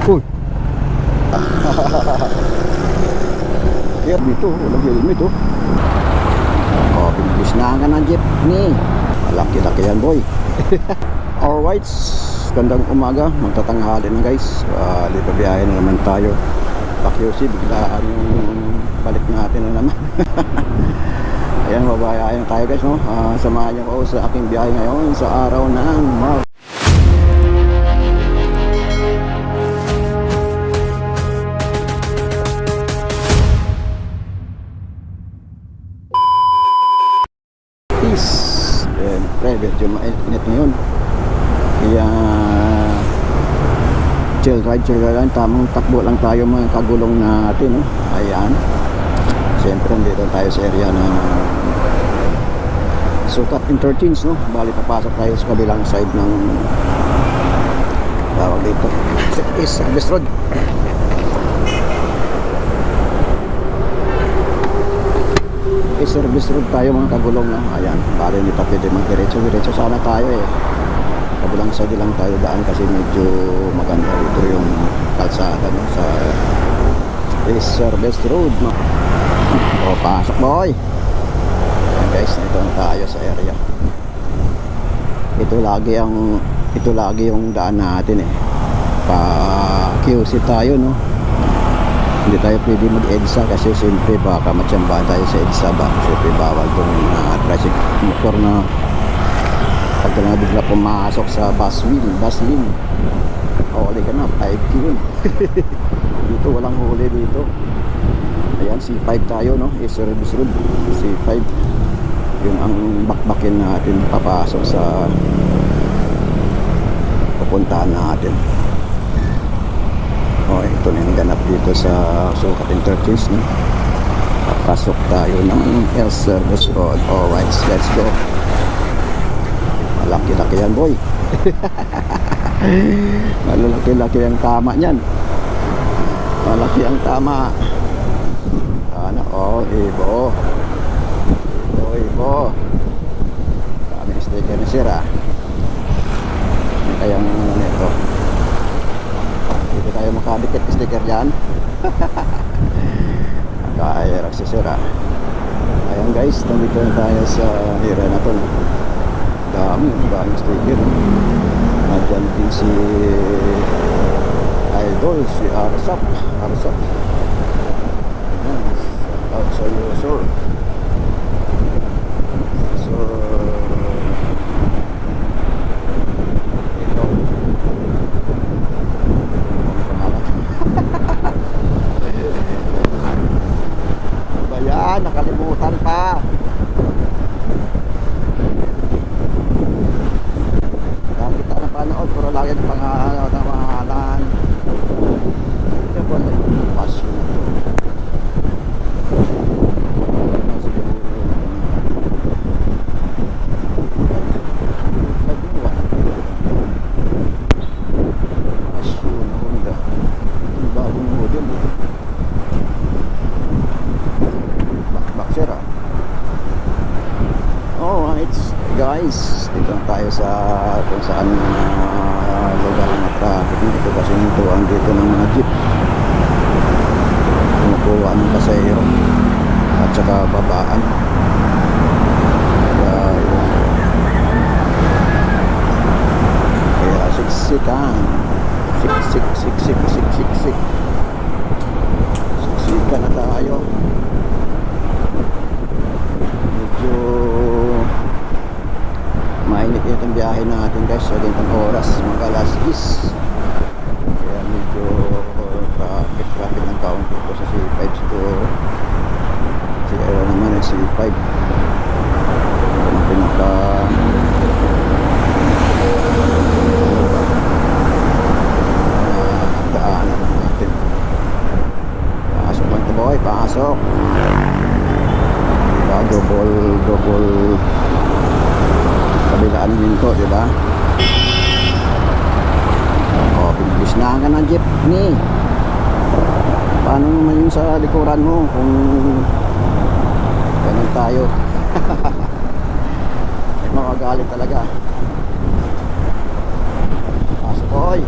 Uy. Kaya dito, walang helmet oh. Oh, pinibis na nga ng jeepney. Malaki-laki yan boy. Alright, gandang umaga, magtatanghali na guys. Lipabiyahe na naman tayo. Pakyusi, biglaan yung balik natin na naman. Ayan, mabayahe na tayo guys no. Samahan niyo ako sa aking biyahe ngayon sa araw ng March. Medyo mainit ngayon, kaya chill ride lang, tamang takbo lang tayo mga kagulong natin no? Ayan, siyempre dito tayo sa area na Sukat Interchange no? Bali papasok tayo sa kabilang side ng tawag dito is Service Road. Service Road tayo mga kagulong na. Ayan, bali hindi pa pwede mag-diretso sana tayo eh. Kabilang side lang tayo daan kasi medyo maganda dito yung kalsada no? Sa Service Road no? O, pasok boy. Ayan guys, dito na tayo sa area. Ito lagi yung daan natin eh. Pa QC tayo no. Hindi tayo pwede mag-EDSA kasi siyempre baka matsambahan tayo sa EDSA ba. Siyempre bawal itong tricycle motor na pagka na bigla pumasok sa bus lane. Huli ka na, 5 yun. Dito walang huli dito. Ayan, C5 tayo no, Service Road C5. Yun ang bakbakin natin papasok sa pupuntahan natin. Oh, ito na yung ganap dito sa Sukat Interchange no? Papasok tayo ng Service Road. Alright, let's go. Malaki-laki yan boy. Malaki-laki ang tama nyan. Malaki ang tama. Ano, oh, Ibo. Ibo. Dami sticker na sira. Kayang nito hindi tayo makadikit sticker dyan. Kaya raksisira. Ayan guys, nandito na tayo sa area na to. Dami sticker. Nandyan din si Idol, si Arsap. Ayan, out sa iyo sir. Nakalimutan pa. Kaya kita na panood pero lagi ang pangalan. Ito po na yung passion na to. Passion na Honda. Yung bagong model dito. Baksera. Alright guys, dito tayo sa kung saan lugar na traffic dito kasi nituan dito ng mga jeep kumukuha ng pasahero at saka babaan. Kaya siksikan siksikan na tayo. Medyo mainit itong biyahe natin guys sa ganitong oras, mga alas 10. Kaya medyo traffic ng kaunti ito sa C5 siguro. Si Aero naman ay C5. Ito ang pinaka daanan natin. Pasok lang ito boy, pasok. Double kabilaan minto, di ba? Oh, pinibis na nga ng jeepney. Paano naman yung sa likuran mo kung ganun tayo? Makagalit talaga. Pasok boy.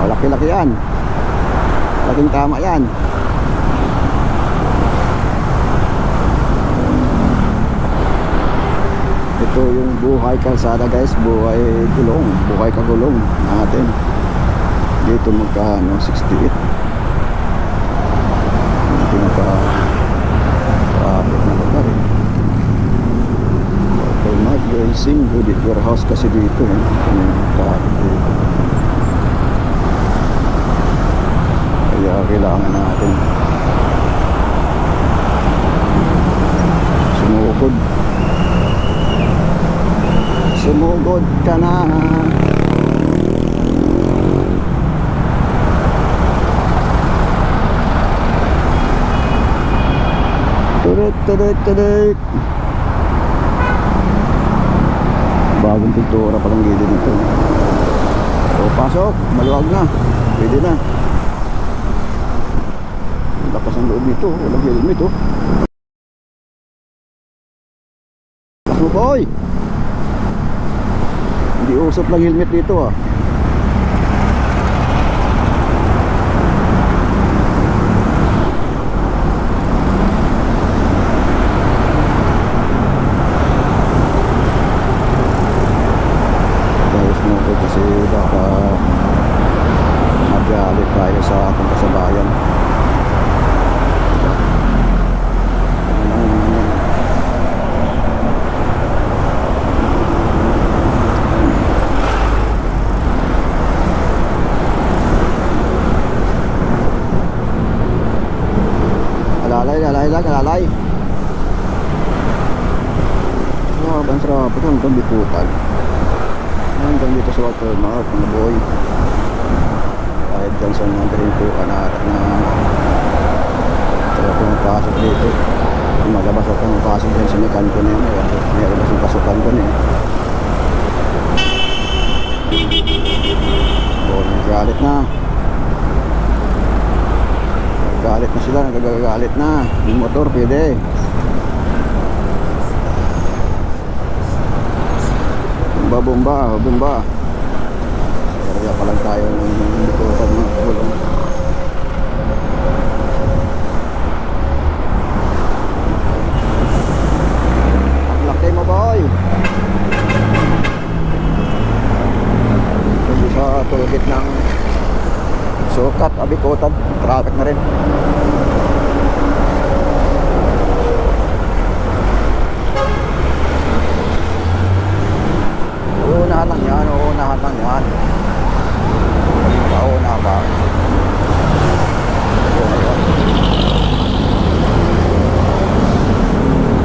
Laki-laki yan. Laking tama yan. Ito yung buhay kalsada guys, buhay gulong, buhay kagulong natin. Dito magkano 68. Pinaka traffic na lugar eh. Okay, mag-racing good warehouse kasi dito eh. Traffic dito. Kaya kailangan natin sumugod. Sumugod ka na. Tulit. Bagong pintura palang gilid nito. O pasok, maluwag na. Pwede na. Lakas ang loob nito. Walang helmet oh. Lakas mo boy. Hindi usap lang helmet dito ah. Guys mo ko kasi baka magalit tayo sa ating kasabayan. Alalay. Ang sarap ito hanggang Bikutan. Hanggang dito sa Watermark mga boy. Kahit dyan sa mga rintuan na sarap pumapasok dito. Malabas ako pumapasok dyan sa may kanto na yun. Malabas yung pasukan ko na yun. Nagagalit na. Galit na sila, nagagalit na. Yung motor pwede. Bumba. Kaya pa lang tayo ng Bikutan mga kulong. Ang laki mo boy. Kasi sa tulkit ng Sukat, Bikutan, traffic na rin. Uunahan lang yan. Pauna ba?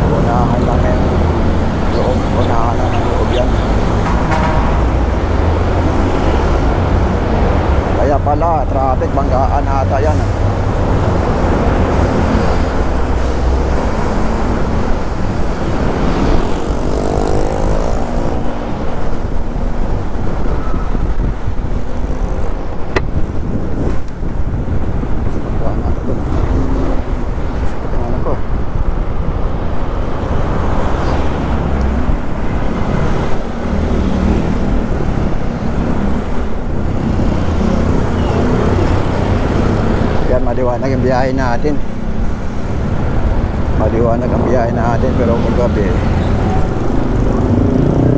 Uunahan lang yan. Uunahan lang yung loob yan. Kaya pala, traffic, banggaan ata yan. Maliwanag ang biyahe natin. Pero kung gabi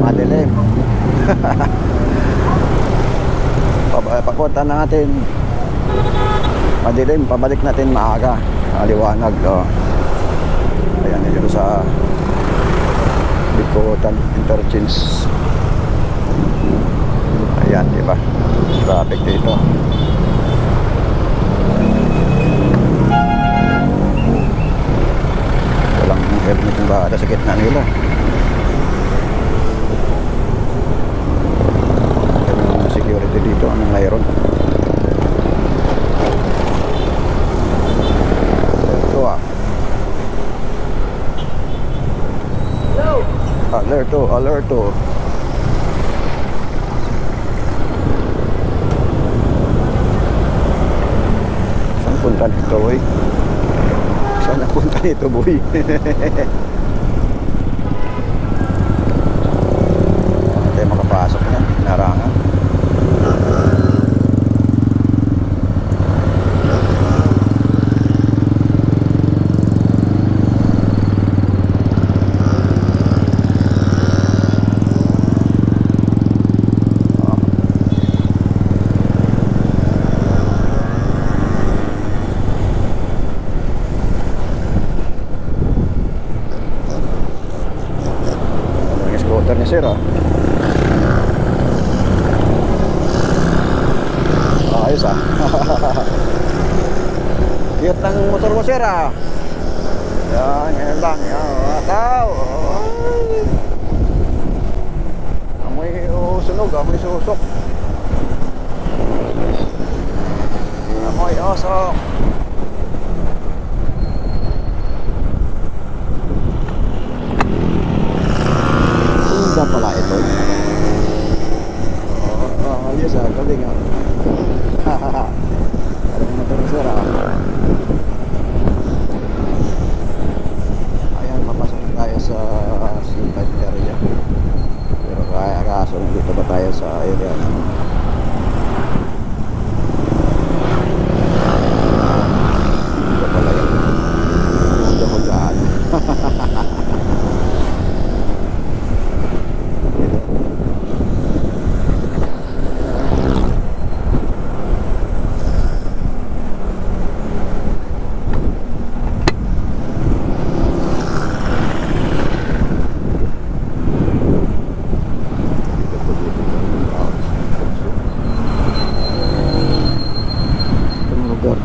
madilim. Papunta natin madilim, pabalik natin maaga. Maliwanag ayan dito sa Bikutan Interchange. Ayan diba, traffic dito. Helmet yung bata sa gitna nila. Yung security dito, anong mayroon? Ito ah. Alerto. Saan punta dito eh? Sana papunta nito, boy. Hindi tayo makapasok na, narangan. Scooter ni sir, ah. Ayos, ah. Cute ng motor mo, sir, ah. Yan, yan lang. Yan, ataw. Amoy sunog, amoy susok. Amoy usok. Isa pala ito. Ayos, ah. Galing, ah. Alam mo ito, sir, ah. Ayan, papasok tayo sa Sintag area. Pero kaya kaso dito ba tayo sa area ng dito pala yun. Dito ko dyan.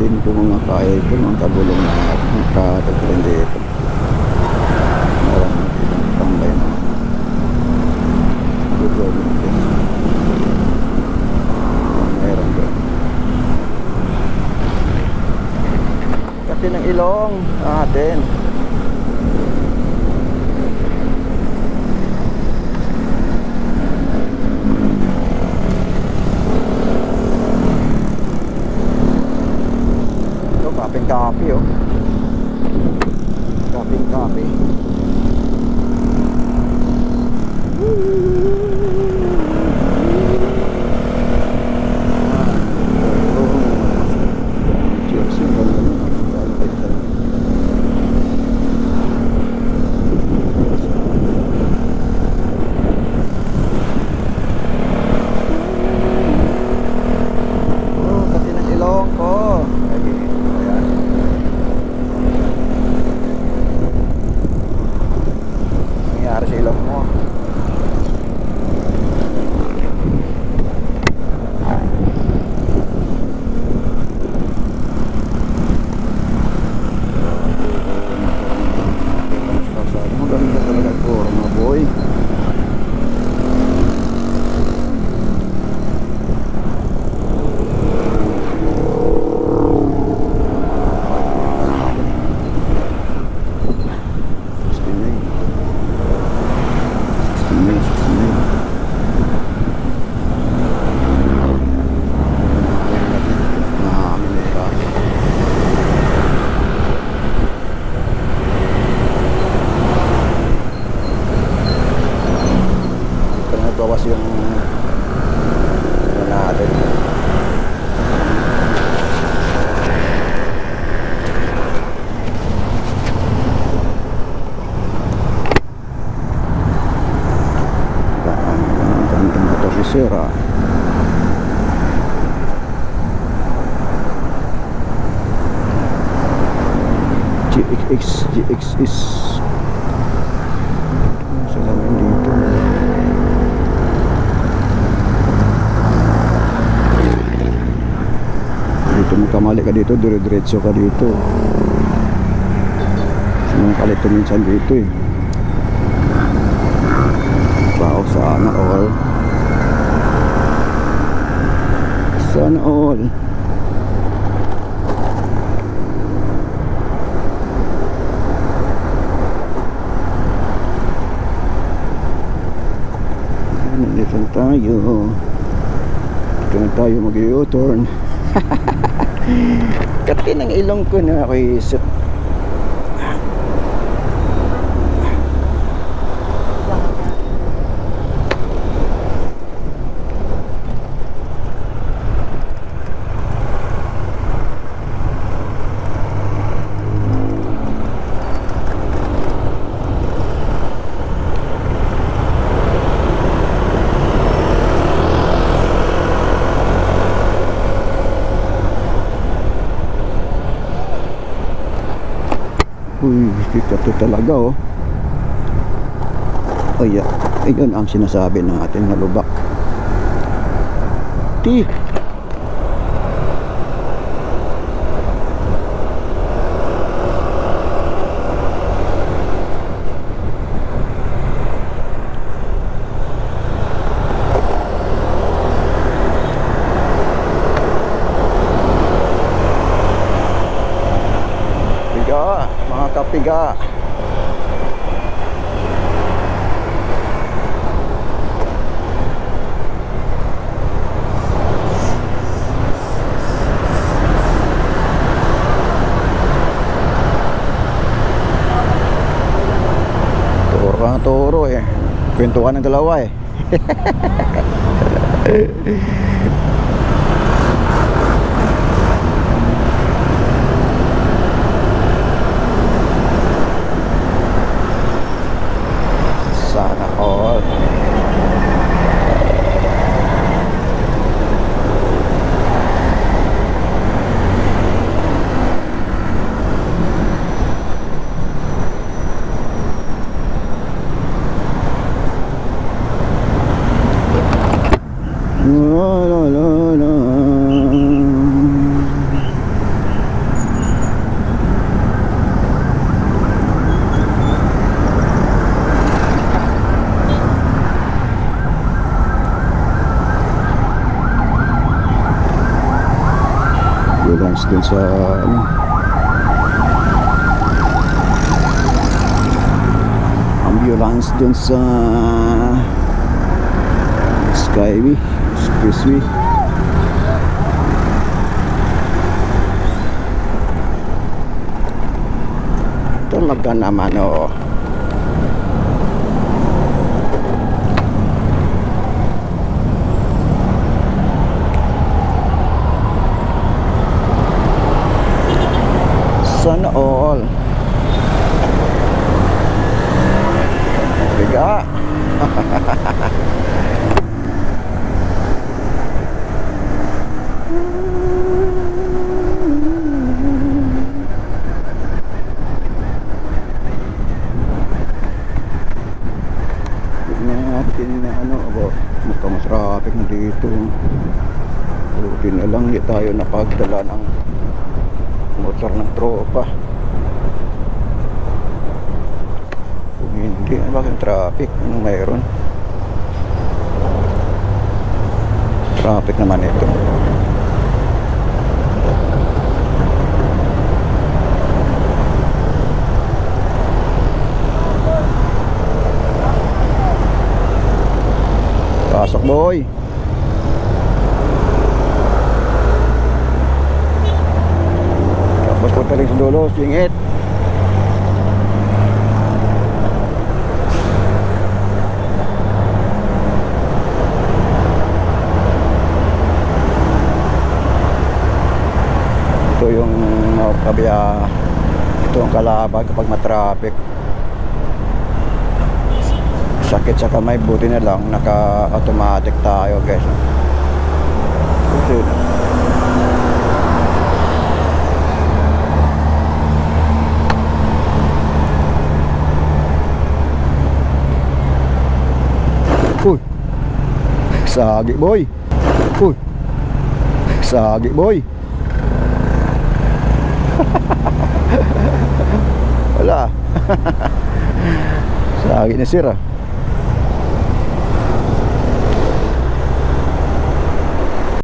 Din po mga kaya ito, mga kabulong na katagpuan dito. Marami itong tambay na good din. Meron doon. Kasi ng ilong atin. Copy, oh. Copy. Pati ng ilong ko. Nangyari sa ilong mo. Maganda talaga po, mga boy. Bawas yung natin. Gandang motor ni sir, ah. GX is salamin dito. Dito magkamali ka dito, dire-diretso ka dito. Sumangkalit ito minsan dito, eh. Wow, sana all. Sana all. Nandito tayo. Dito na tayo mag-u-turn. Kati ng ilong ko na ako isip. Uy, ito talaga oh. Ay, ayun ang sinasabi natin na lubak. Ti. Piga, mga kapiga. Turo eh. Kwentuhan ng dalawa eh. Sana all. La la la la. Ambulance dun sa ano, ambulance dun sa Skyway Expressway. Talaga naman oh. Sana all. Biga. Natin na ano, mukhang mas traffic na dito. Buti na lang hindi tayo napagdala ng motor ng tropa. Kung hindi, bakit traffic? Anong mayroon? Traffic naman ito. Pasok boy. Tapos punta rin sa dulo, singit. Ito yung kabiya. Ito ang kalaban kapag matraffic. Sakit sa kamay, buti na lang naka-automatic tayo guys. Kasi uy, sagi boy. Uy, sagi boy. Wala. Sagi na sir ah.